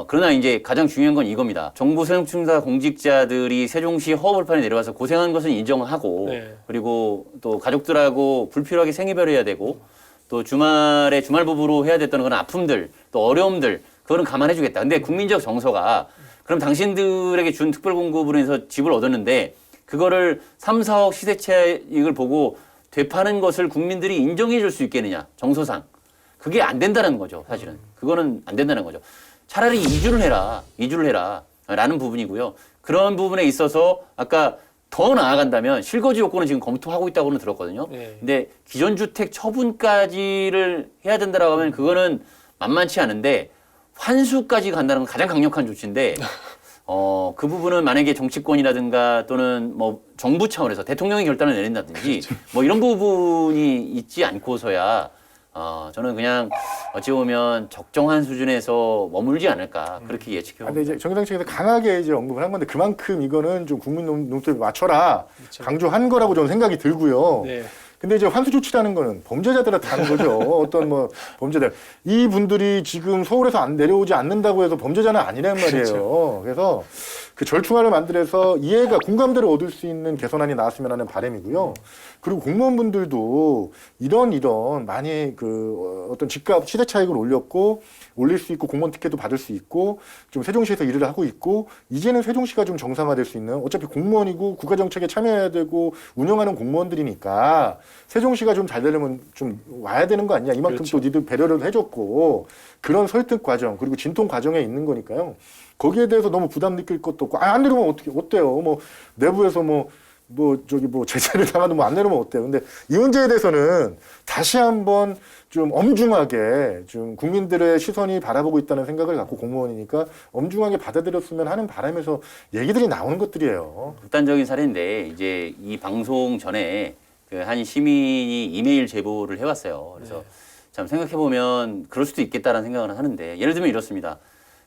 그러나 이제 가장 중요한 건 이겁니다. 정부 세종청사 공직자들이 세종시 허허벌판에 내려와서 고생한 것은 인정하고 네. 그리고 또 가족들하고 불필요하게 생이별해야 되고 또 주말에 주말 부부로 해야 됐던 그런 아픔들 또 어려움들 그거는 감안해 주겠다. 근데 국민적 정서가 그럼 당신들에게 준 특별공급으로 해서 집을 얻었는데 그거를 3, 4억 시세 차익을 보고 되파는 것을 국민들이 인정해 줄 수 있겠느냐, 정서상. 그게 안 된다는 거죠, 사실은. 그거는 안 된다는 거죠. 차라리 이주를 해라, 라는 부분이고요. 그런 부분에 있어서 아까 더 나아간다면 실거주 요건은 지금 검토하고 있다고는 들었거든요. 네. 근데 기존 주택 처분까지를 해야 된다라고 하면 그거는 만만치 않은데 환수까지 간다는 건 가장 강력한 조치인데 그 부분은 만약에 정치권이라든가 또는 뭐 정부 차원에서 대통령이 결단을 내린다든지 뭐 이런 부분이 있지 않고서야 저는 그냥 어찌 보면 적정한 수준에서 머물지 않을까 그렇게 예측해 근데 봅니다. 이제 정의당 측에서 강하게 이제 언급을 한 건데 그만큼 이거는 좀 국민 논조에 맞춰라 그렇죠. 강조한 거라고 저는 생각이 들고요. 네. 근데 이제 환수 조치라는 거는 범죄자들한테 하는 거죠. 어떤 뭐 범죄자 이 분들이 지금 서울에서 안 내려오지 않는다고 해서 범죄자는 아니란 말이에요. 그렇죠. 그래서 그 절충안을 만들어서 이해가 공감대를 얻을 수 있는 개선안이 나왔으면 하는 바람이고요. 그리고 공무원분들도 이런 많이 그 어떤 집값 시대 차익을 올릴 수 있고 공무원 특혜도 받을 수 있고 좀 세종시에서 일을 하고 있고 이제는 세종시가 좀 정상화될 수 있는 어차피 공무원이고 국가 정책에 참여해야 되고 운영하는 공무원들이니까 세종시가 좀 잘 되려면 좀 와야 되는 거 아니냐 이만큼 그렇죠. 또 니들 배려를 해줬고 그런 설득 과정 그리고 진통 과정에 있는 거니까요. 거기에 대해서 너무 부담 느낄 것도 없고 안 내려오면 어때요? 뭐 내부에서 제재를 당하도 안 내려오면 어때요? 근데 이 문제에 대해서는 다시 한번 좀 엄중하게 좀 국민들의 시선이 바라보고 있다는 생각을 갖고 공무원이니까 엄중하게 받아들였으면 하는 바람에서 얘기들이 나오는 것들이에요. 극단적인 사례인데 이제 이 방송 전에 그 한 시민이 이메일 제보를 해왔어요. 그래서 참 생각해 보면 그럴 수도 있겠다라는 생각을 하는데 예를 들면 이렇습니다.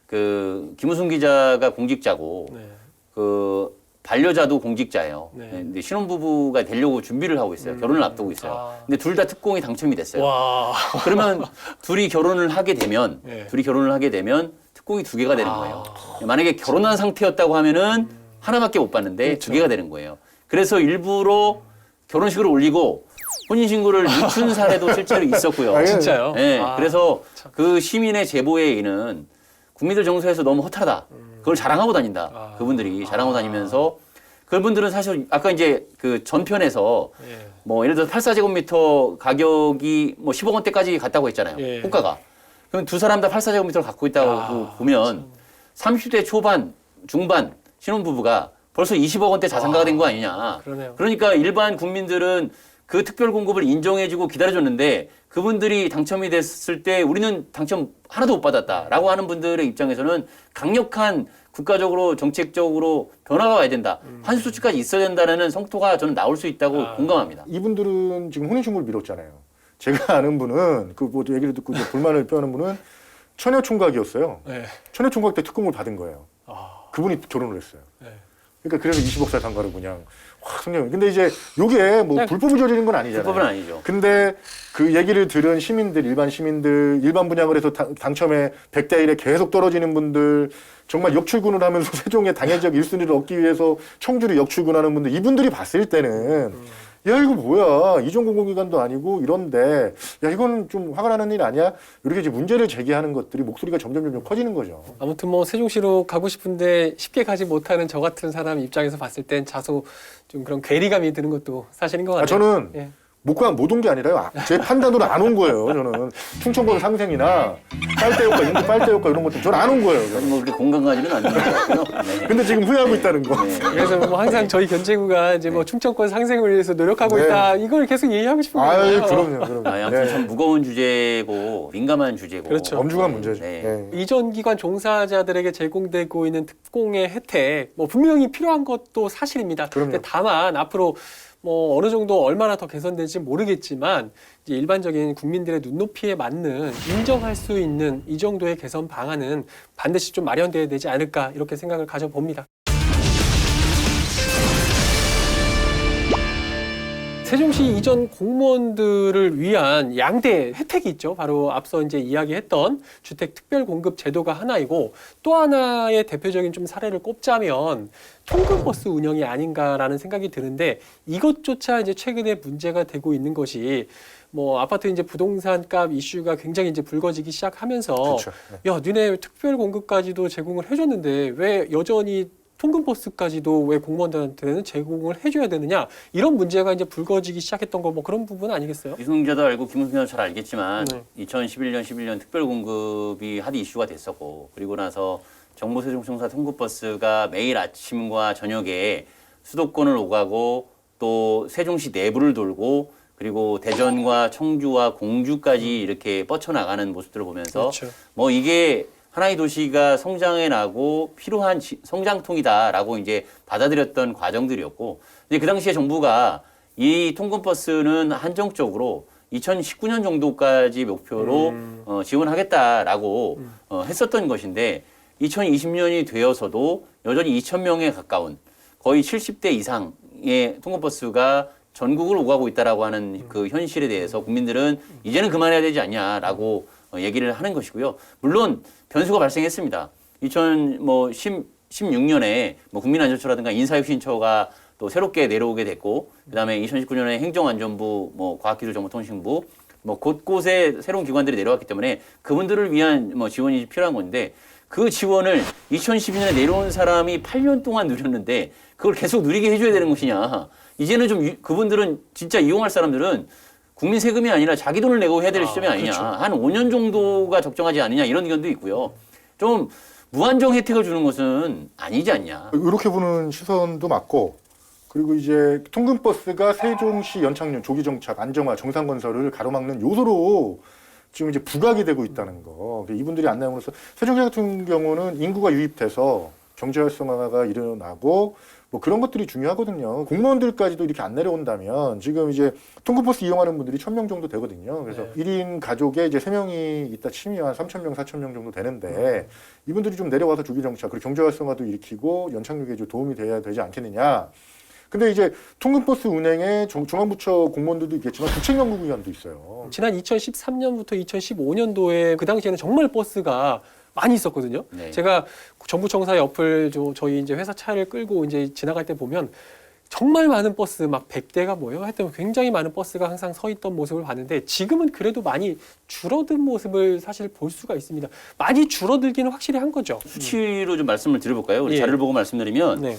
그 김우순 기자가 공직자고 네. 그 반려자도 공직자예요. 네. 근데 신혼부부가 되려고 준비를 하고 있어요. 결혼을 앞두고 있어요. 근데 둘 다 특공이 당첨이 됐어요. 와. 그러면 둘이 결혼을 하게 되면 네. 특공이 2개가 되는 거예요. 만약에 결혼한 상태였다고 하면은 하나밖에 못 받는데 그렇죠. 2개가 되는 거예요. 그래서 일부러 결혼식을 올리고 혼인신고를 늦춘 사례도 실제로 있었고요. 아, 예. 진짜요? 네, 아, 그래서 참. 그 시민의 제보에 의는 국민들 정서에서 너무 허탈하다. 그걸 자랑하고 다닌다. 아. 그분들이 자랑하고 다니면서 그분들은 사실 아까 이제 그 전편에서 예. 뭐 예를 들어 84제곱미터 가격이 뭐 10억 원대까지 갔다고 했잖아요. 예. 호가가. 그럼 두 사람 다 84제곱미터를 갖고 있다고 보면 30대 초반, 중반 신혼부부가 벌써 20억 원대 자산가가 된 거 아니냐. 그러네요. 그러니까 일반 국민들은 그 특별 공급을 인정해주고 기다려줬는데 그분들이 당첨이 됐을 때 우리는 당첨 하나도 못 받았다라고 하는 분들의 입장에서는 강력한 국가적으로 정책적으로 변화가 와야 된다. 환수 조치까지 있어야 된다는 성토가 저는 나올 수 있다고 공감합니다. 이분들은 지금 혼인신고를 미뤘잖아요. 제가 아는 분은 그 뭐 얘기를 듣고 이제 불만을 표하는 분은 처녀총각이었어요. 네. 처녀총각 때 특공을 받은 거예요. 아, 그분이 결혼을 했어요. 네. 그러니까 그래서 20억 자산가를 그냥 확 승려. 근데 이제 요게 뭐 그냥 불법을 저지른 건 아니잖아요. 불법은 아니죠. 근데 그 얘기를 들은 시민들, 일반 시민들, 일반 분양을 해서 당첨에 100대 1에 계속 떨어지는 분들, 정말 역출근을 하면서 세종의 당회적 1순위를 얻기 위해서 청주를 역출근하는 분들, 이분들이 봤을 때는 야 이거 뭐야, 이전 공공기관도 아니고 이런데 야 이거는 좀 화가 나는 일 아니야? 이렇게 이제 문제를 제기하는 것들이 목소리가 점점 커지는 거죠. 아무튼 뭐 세종시로 가고 싶은데 쉽게 가지 못하는 저 같은 사람 입장에서 봤을 땐 다소 좀 그런 괴리감이 드는 것도 사실인 것 같아요. 저는 예. 못 온 게 아니라요. 제 판단으로 안 온 거예요. 저는 충청권 상생이나 빨대효과, 인구 빨대효과 이런 것들 저는 안 온 거예요. 저는 뭐 그렇게 공감 가지는 않는 것 같고요. 네. 근데 지금 후회하고 있다는 거. 네. 그래서 뭐 항상 저희 견제구가 이제 뭐 충청권 상생을 위해서 노력하고 네. 있다 이걸 계속 얘기하고 싶은 아유, 거예요. 그럼요. 아무튼 네. 참 무거운 주제고 민감한 주제고 그렇죠. 엄중한 문제죠. 네. 네. 이전 기관 종사자들에게 제공되고 있는 특공의 혜택 뭐 분명히 필요한 것도 사실입니다. 그럼요. 근데 다만 앞으로 뭐 어느 정도 얼마나 더 개선될지 모르겠지만 이제 일반적인 국민들의 눈높이에 맞는 인정할 수 있는 이 정도의 개선 방안은 반드시 좀 마련돼야 되지 않을까 이렇게 생각을 가져봅니다. 세종시 이전 공무원들을 위한 양대 혜택이 있죠. 바로 앞서 이제 이야기했던 주택 특별 공급 제도가 하나이고 또 하나의 대표적인 좀 사례를 꼽자면 통근버스 운영이 아닌가라는 생각이 드는데 이것조차 이제 최근에 문제가 되고 있는 것이 뭐 아파트 이제 부동산 값 이슈가 굉장히 이제 불거지기 시작하면서 그렇죠. 네. 야, 니네 특별 공급까지도 제공을 해줬는데 왜 여전히 통근버스까지도 왜 공무원들한테는 제공을 해줘야 되느냐 이런 문제가 이제 불거지기 시작했던 거 뭐 그런 부분 아니겠어요? 이승자도 알고 김은수도 잘 알겠지만 네. 2011년, 11년 특별 공급이 핫 이슈가 됐었고 그리고 나서 정부 세종청사 통근버스가 매일 아침과 저녁에 수도권을 오가고 또 세종시 내부를 돌고 그리고 대전과 청주와 공주까지 이렇게 뻗쳐나가는 모습들을 보면서 그렇죠. 뭐 이게 하나의 도시가 성장해 나고 필요한 성장통이다라고 이제 받아들였던 과정들이었고, 근데 그 당시에 정부가 이 통근버스는 한정적으로 2019년 정도까지 목표로 지원하겠다라고 했었던 것인데 2020년이 되어서도 여전히 2,000명에 가까운 거의 70대 이상의 통근버스가 전국을 오가고 있다라고 하는 그 현실에 대해서 국민들은 이제는 그만해야 되지 않냐라고 얘기를 하는 것이고요. 물론 변수가 발생했습니다. 2016년에 뭐 국민안전처라든가 인사혁신처가 또 새롭게 내려오게 됐고, 그다음에 2019년에 행정안전부, 뭐 과학기술정보통신부, 뭐 곳곳에 새로운 기관들이 내려왔기 때문에 그분들을 위한 뭐 지원이 필요한 건데 그 지원을 2012년에 내려온 사람이 8년 동안 누렸는데 그걸 계속 누리게 해줘야 되는 것이냐. 이제는 좀 그분들은 진짜 이용할 사람들은 국민 세금이 아니라 자기 돈을 내고 해야 될 시점이 아니냐. 그렇죠. 한 5년 정도가 적정하지 않느냐 이런 의견도 있고요. 좀 무한정 혜택을 주는 것은 아니지 않냐. 이렇게 보는 시선도 맞고, 그리고 이제 통근버스가 세종시 연착륙, 조기정착, 안정화, 정상건설을 가로막는 요소로 지금 이제 부각이 되고 있다는 거. 이분들이 안내함으로써 세종시 같은 경우는 인구가 유입돼서 경제 활성화가 일어나고 뭐 그런 것들이 중요하거든요. 공무원들까지도 이렇게 안 내려온다면 지금 이제 통근버스 이용하는 분들이 1,000명 정도 되거든요. 그래서 네. 1인 가족에 이제 3명이 있다 치면 한 3,000명, 4,000명 정도 되는데 이분들이 좀 내려와서 조기정착, 그리고 경제 활성화도 일으키고 연착륙에 좀 도움이 돼야 되지 않겠느냐. 근데 이제 통근버스 운행에 중앙부처 공무원들도 있겠지만 국책연구기관도 있어요. 지난 2013년부터 2015년도에 그 당시에는 정말 버스가 많이 있었거든요. 네. 제가 정부청사 옆을 저희 이제 회사 차를 끌고 이제 지나갈 때 보면 정말 많은 버스 막 100대가 뭐예요? 하여튼 굉장히 많은 버스가 항상 서 있던 모습을 봤는데 지금은 그래도 많이 줄어든 모습을 사실 볼 수가 있습니다. 많이 줄어들기는 확실히 한 거죠. 수치로 좀 말씀을 드려볼까요? 우리 예. 자료를 보고 말씀드리면 네.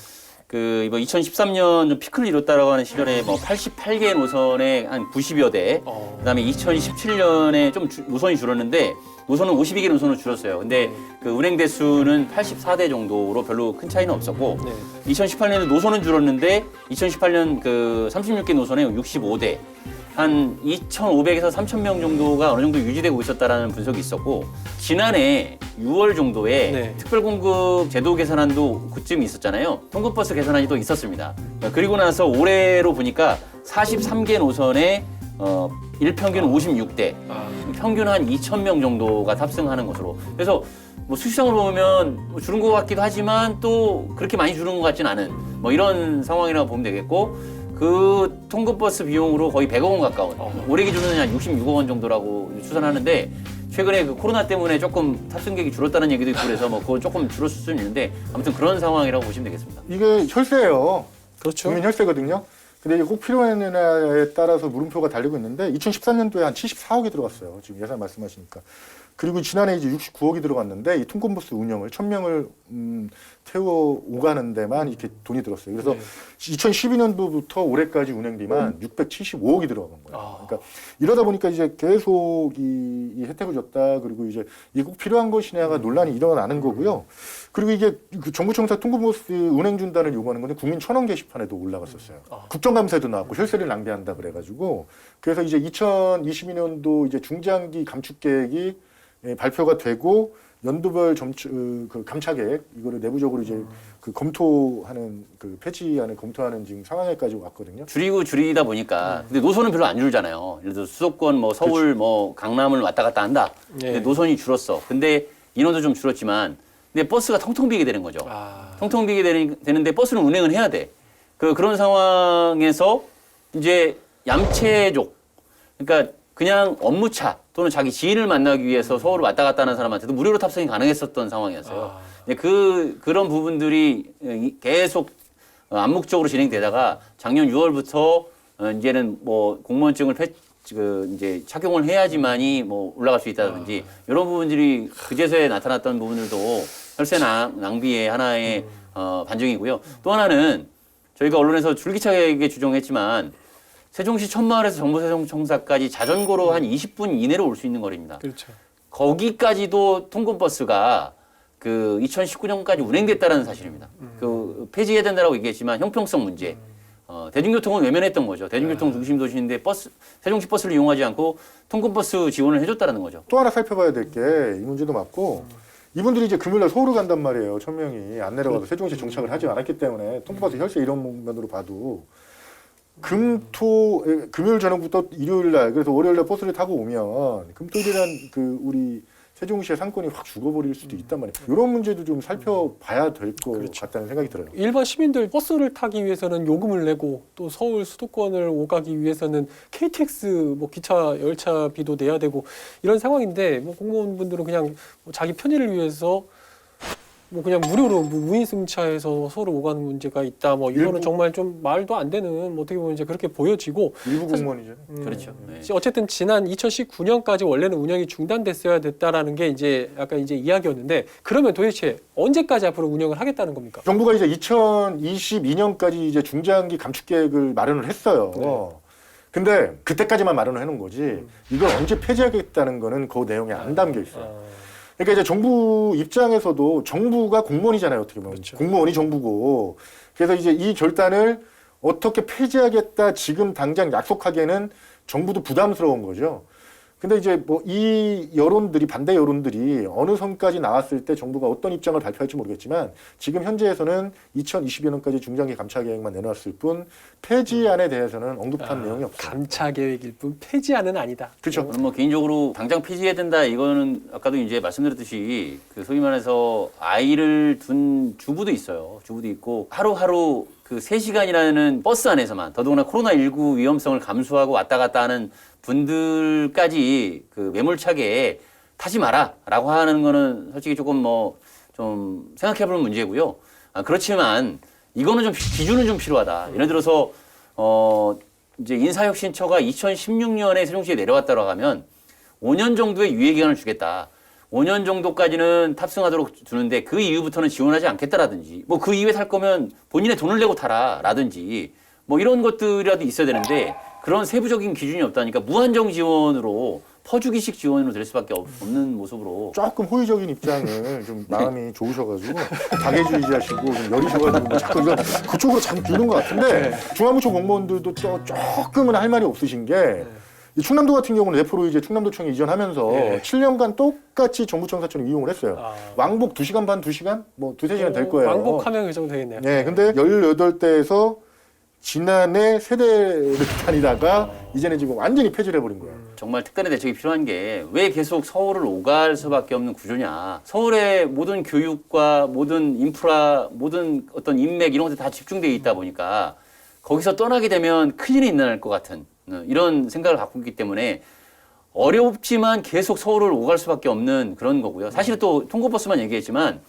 그 이번 2013년 좀 피크를 이뤘다라고 하는 시절에 뭐 88개 노선에 한 90여 대, 그다음에 2017년에 좀 노선이 줄었는데 노선은 52개 노선으로 줄었어요. 근데 그 운행 대수는 84대 정도로 별로 큰 차이는 없었고 네. 2018년에 노선은 줄었는데 2018년 그 36개 노선에 65대, 한 2,500에서 3,000명 정도가 어느 정도 유지되고 있었다라는 분석이 있었고 지난해 6월 정도에 네. 특별공급 제도 개선안도 그쯤 있었잖아요. 통근버스 개선안이 또 있었습니다. 그리고 나서 올해로 보니까 43개 노선에 일평균 56대, 평균 한 2,000명 정도가 탑승하는 것으로. 그래서 뭐 수치상으로 보면 뭐 줄은 것 같기도 하지만 또 그렇게 많이 줄은 것 같지는 않은 뭐 이런 상황이라고 보면 되겠고, 그 통근버스 비용으로 거의 100억 원 가까운, 올해 기준으로는 한 66억 원 정도라고 추산하는데 최근에 그 코로나 때문에 조금 탑승객이 줄었다는 얘기도 있고 그래서 뭐 그건 조금 줄었을 수는 있는데 아무튼 그런 상황이라고 보시면 되겠습니다. 이게 혈세예요. 그렇죠. 국민 혈세거든요. 근데 이게 꼭 필요했느냐에 따라서 물음표가 달리고 있는데 2013년도에 한 74억이 들어갔어요. 지금 예산 말씀하시니까. 그리고 지난해 이제 69억이 들어갔는데 이 통근버스 운영을 1,000명을 태워 오가는 데만 이렇게 돈이 들었어요. 그래서 네. 2012년도부터 올해까지 운행비만 675억이 들어간 거예요. 그러니까 이러다 보니까 이제 계속 이 혜택을 줬다. 그리고 이제 이게 꼭 필요한 것이냐가 논란이 일어나는 거고요. 그리고 이게 그 정부청사 통근버스 운행 준다를 요구하는 건데 국민 천원 게시판에도 올라갔었어요. 국정감사에도 나왔고 혈세를 낭비한다 그래가지고 그래서 이제 2022년도 이제 중장기 감축 계획이 발표가 되고 연도별 그 감차 계획 이거를 내부적으로 이제 그 검토하는 그 폐지안을 검토하는 지금 상황에까지 왔거든요. 줄이다 보니까 근데 노선은 별로 안 줄잖아요. 예를 들어 수도권 뭐 서울 그렇죠. 뭐 강남을 왔다 갔다 한다. 근데 노선이 줄었어. 근데 인원도 좀 줄었지만 근데 버스가 텅텅 비게 되는 거죠. 텅텅 비게 되는데 버스는 운행을 해야 돼. 그런 상황에서 이제 얌체족, 그러니까 그냥 업무차 또는 자기 지인을 만나기 위해서 서울을 왔다 갔다 하는 사람한테도 무료로 탑승이 가능했었던 상황이었어요. 그런 부분들이 계속 암묵적으로 진행되다가 작년 6월부터 이제는 뭐 공무원증을 이제 착용을 해야지만이 뭐 올라갈 수 있다든지 이런 부분들이 그제서야 나타났던 부분들도 혈세 낭비의 하나의 반증이고요. 또 하나는 저희가 언론에서 줄기차게 주장했지만 세종시 천마을에서 정보세종청사까지 자전거로 한 20분 이내로 올 수 있는 거리입니다. 그렇죠. 거기까지도 통근버스가 그 2019년까지 운행됐다는 사실입니다. 그 폐지해야 된다라고 얘기했지만 형평성 문제, 대중교통은 외면했던 거죠. 대중교통 중심 도시인데 세종시 버스를 이용하지 않고 통근버스 지원을 해줬다는 거죠. 또 하나 살펴봐야 될 게 이 문제도 맞고 이분들이 이제 금요일날 서울을 간단 말이에요. 1,000명이 안 내려가도 세종시에 정착을 하지 않았기 때문에 통근버스 혈세 이런 면으로 봐도 금요일 저녁부터 일요일날 그래서 월요일날 버스를 타고 오면 금토일이란 그 우리 세종시의 상권이 확 죽어버릴 수도 있단 말이에요. 이런 문제도 좀 살펴봐야 될 것 같다는 생각이 들어요. 일반 시민들 버스를 타기 위해서는 요금을 내고 또 서울 수도권을 오가기 위해서는 KTX 뭐 기차 열차비도 내야 되고 이런 상황인데 뭐 공무원분들은 그냥 뭐 자기 편의를 위해서 뭐 그냥 무료로 무인승차해서 서울 오가는 문제가 있다. 뭐 이거는 정말 좀 말도 안 되는 뭐 어떻게 보면 이제 그렇게 보여지고 일부 공무원이죠. 그렇죠. 네. 어쨌든 지난 2019년까지 원래는 운영이 중단됐어야 됐다라는 게 이제 약간 이제 이야기였는데 그러면 도대체 언제까지 앞으로 운영을 하겠다는 겁니까? 정부가 이제 2022년까지 이제 중장기 감축 계획을 마련을 했어요. 근데 그때까지만 마련을 해놓은 거지 이걸 언제 폐지하겠다는 거는 그 내용에 안 담겨 있어요. 그러니까 이제 정부 입장에서도 정부가 공무원이잖아요. 어떻게 보면 그렇죠. 공무원이 정부고 그래서 이제 이 결단을 어떻게 폐지하겠다 지금 당장 약속하기에는 정부도 부담스러운 거죠. 근데 이제 뭐 이 여론들이 반대 여론들이 어느 선까지 나왔을 때 정부가 어떤 입장을 발표할지 모르겠지만 지금 현재에서는 2022년까지 중장기 감차 계획만 내놨을 뿐 폐지안에 대해서는 언급한 내용이 없어요. 감차 계획일 뿐 폐지안은 아니다. 그렇죠. 저는 뭐 개인적으로 당장 폐지해야 된다 이거는 아까도 이제 말씀드렸듯이 그 소위 말해서 아이를 둔 주부도 있어요. 주부도 있고 하루하루 그 3시간이라는 버스 안에서만 더더구나 코로나19 위험성을 감수하고 왔다 갔다 하는 분들까지 그 매몰차게 타지 마라라고 하는 거는 솔직히 조금 뭐 좀 생각해 볼 문제고요. 그렇지만 이거는 좀 기준은 좀 필요하다. 예를 들어서 이제 인사혁신처가 2016년에 세종시에 내려왔다고 하면 5년 정도의 유예 기간을 주겠다. 5년 정도까지는 탑승하도록 주는데 그 이후부터는 지원하지 않겠다라든지 뭐 그 이후에 탈 거면 본인의 돈을 내고 타라라든지 뭐 이런 것들이라도 있어야 되는데 그런 세부적인 기준이 없다니까 무한정 지원으로 퍼주기식 지원으로 될 수밖에 없는 모습으로 조금 호의적인 입장을 좀 마음이 좋으셔가지고 다계주의자시고 좀 여리셔가지고 뭐 자꾸 이거 그쪽으로 자꾸 기우는 것 같은데 중앙부처 공무원들도 또 조금은 할 말이 없으신 게 이 충남도 같은 경우는 내포로 이제 충남도청에 이전하면서 7년간 똑같이 정부청사청을 이용을 했어요. 왕복 2시간 반, 2시간? 뭐 2-3시간 될 거예요. 왕복하면 그 정도 되겠네요. 네, 근데 18대에서 지난해 세대를 다니다가 이제는 지금 완전히 폐지를 해버린 거예요. 정말 특단의 대책이 필요한 게 왜 계속 서울을 오갈 수밖에 없는 구조냐. 서울의 모든 교육과 모든 인프라, 모든 어떤 인맥 이런 것들이 다 집중되어 있다 보니까 거기서 떠나게 되면 큰일이 일어날 것 같은 이런 생각을 갖고 있기 때문에 어렵지만 계속 서울을 오갈 수밖에 없는 그런 거고요. 사실 또 통고버스만 얘기했지만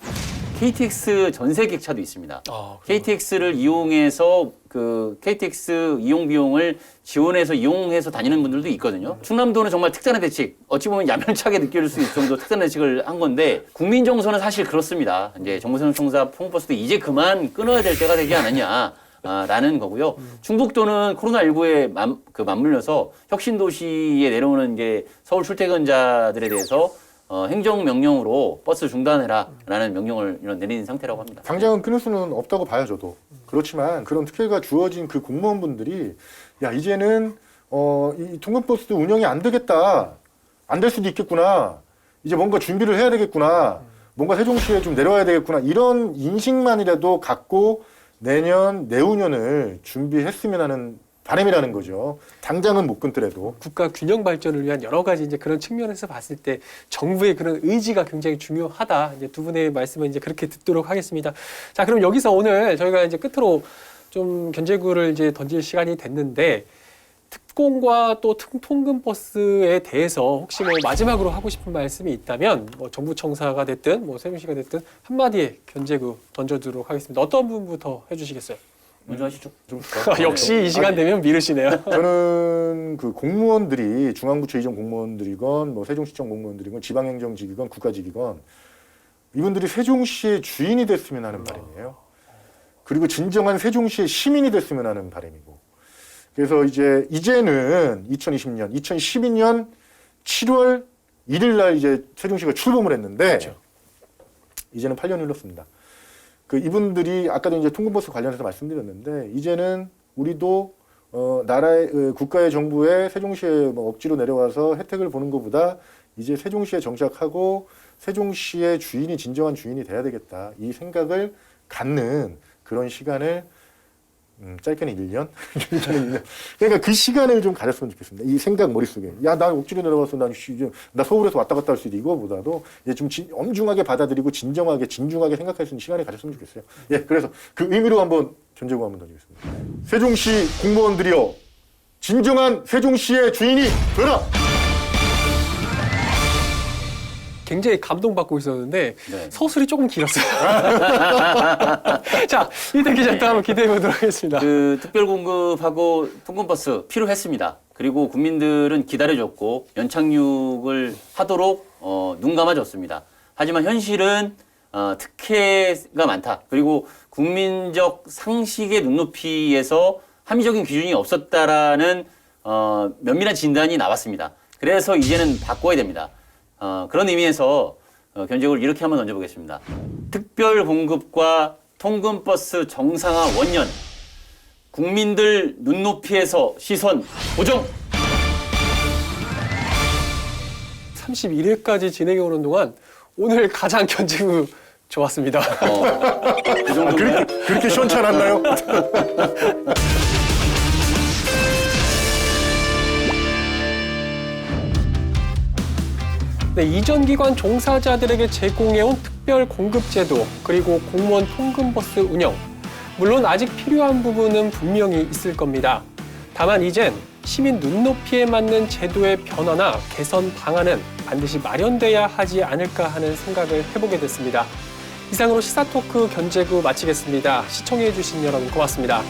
KTX 전세 객차도 있습니다. KTX를 이용해서 그 KTX 이용 비용을 지원해서 이용해서 다니는 분들도 있거든요. 충남도는 정말 특단의 대책, 어찌 보면 야멸차게 느껴질 수 있을 정도 특단의 대책을 한 건데 국민 정서는 사실 그렇습니다. 이제 정부세종청사 통고버스도 이제 그만 끊어야 될 때가 되지 않았냐. 라는 거고요. 충북도는 코로나19에 맞물려서 혁신도시에 내려오는 이제 서울 출퇴근자들에 대해서 행정명령으로 버스 중단해라라는 명령을 내린 상태라고 합니다. 당장은 끊을 수는 없다고 봐요, 저도. 그렇지만 그런 특혜가 주어진 그 공무원분들이 야 이제는 이 통근버스 운영이 안 되겠다. 안 될 수도 있겠구나. 이제 뭔가 준비를 해야 되겠구나. 뭔가 세종시에 좀 내려와야 되겠구나. 이런 인식만이라도 갖고 내년, 내후년을 준비했으면 하는 바람이라는 거죠. 당장은 못 끊더라도. 국가 균형 발전을 위한 여러 가지 이제 그런 측면에서 봤을 때 정부의 그런 의지가 굉장히 중요하다. 이제 두 분의 말씀을 이제 그렇게 듣도록 하겠습니다. 자, 그럼 여기서 오늘 저희가 이제 끝으로 좀 견제구를 이제 던질 시간이 됐는데 특공과 또 통근버스에 대해서 혹시 뭐 마지막으로 하고 싶은 말씀이 있다면 뭐 정부청사가 됐든 뭐 세종시가 됐든 한마디의 견제구 던져두도록 하겠습니다. 어떤 분부터 해주시겠어요? 먼저 하시죠. 역시 이 시간 되면 미루시네요. 저는 그 공무원들이 중앙부처 이전 공무원들이건 뭐 세종시청 공무원들이건 지방행정직이건 국가직이건 이분들이 세종시의 주인이 됐으면 하는 바람이에요. 그리고 진정한 세종시의 시민이 됐으면 하는 바람이고. 그래서 이제는 2012년 7월 1일 날 이제 세종시가 출범을 했는데 그렇죠. 이제는 8년 흘렀습니다. 그 이분들이 아까도 이제 통근버스 관련해서 말씀드렸는데 이제는 우리도 나라의 국가의 정부의 세종시에 뭐 억지로 내려와서 혜택을 보는 것보다 이제 세종시에 정착하고 세종시의 주인이 진정한 주인이 돼야 되겠다. 이 생각을 갖는 그런 시간을 짧게는 1년? 길게는 1년. 그러니까 그 시간을 좀 가졌으면 좋겠습니다. 이 생각 머릿속에. 야, 나 억지로 내려와서 나 서울에서 왔다 갔다 할 수도 이거보다도 이제 좀 엄중하게 받아들이고 진중하게 생각할 수 있는 시간을 가졌으면 좋겠어요. 예, 그래서 그 의미로 한번 견제구 한번 던지겠습니다. 세종시 공무원들이여, 진정한 세종시의 주인이 되라! 굉장히 감동받고 있었는데 네. 서술이 조금 길었어요. 자, 이대 기자 또 한번 기대해 보도록 하겠습니다. 그 특별 공급하고 통근버스 필요했습니다. 그리고 국민들은 기다려줬고 연착륙을 하도록 눈 감아줬습니다. 하지만 현실은 특혜가 많다. 그리고 국민적 상식의 눈높이에서 합리적인 기준이 없었다라는 면밀한 진단이 나왔습니다. 그래서 이제는 바꿔야 됩니다. 그런 의미에서 견제구를 이렇게 한번 던져보겠습니다. 특별 공급과 통근버스 정상화 원년, 국민들 눈높이에서 시선 고정! 31일까지 진행해 오는 동안 오늘 가장 견제구 좋았습니다. 그 정도면 그렇게 시원찮았나요? 네, 이전 기관 종사자들에게 제공해온 특별 공급 제도 그리고 공무원 통근버스 운영. 물론 아직 필요한 부분은 분명히 있을 겁니다. 다만 이젠 시민 눈높이에 맞는 제도의 변화나 개선 방안은 반드시 마련돼야 하지 않을까 하는 생각을 해보게 됐습니다. 이상으로 시사토크 견제구 마치겠습니다. 시청해주신 여러분 고맙습니다.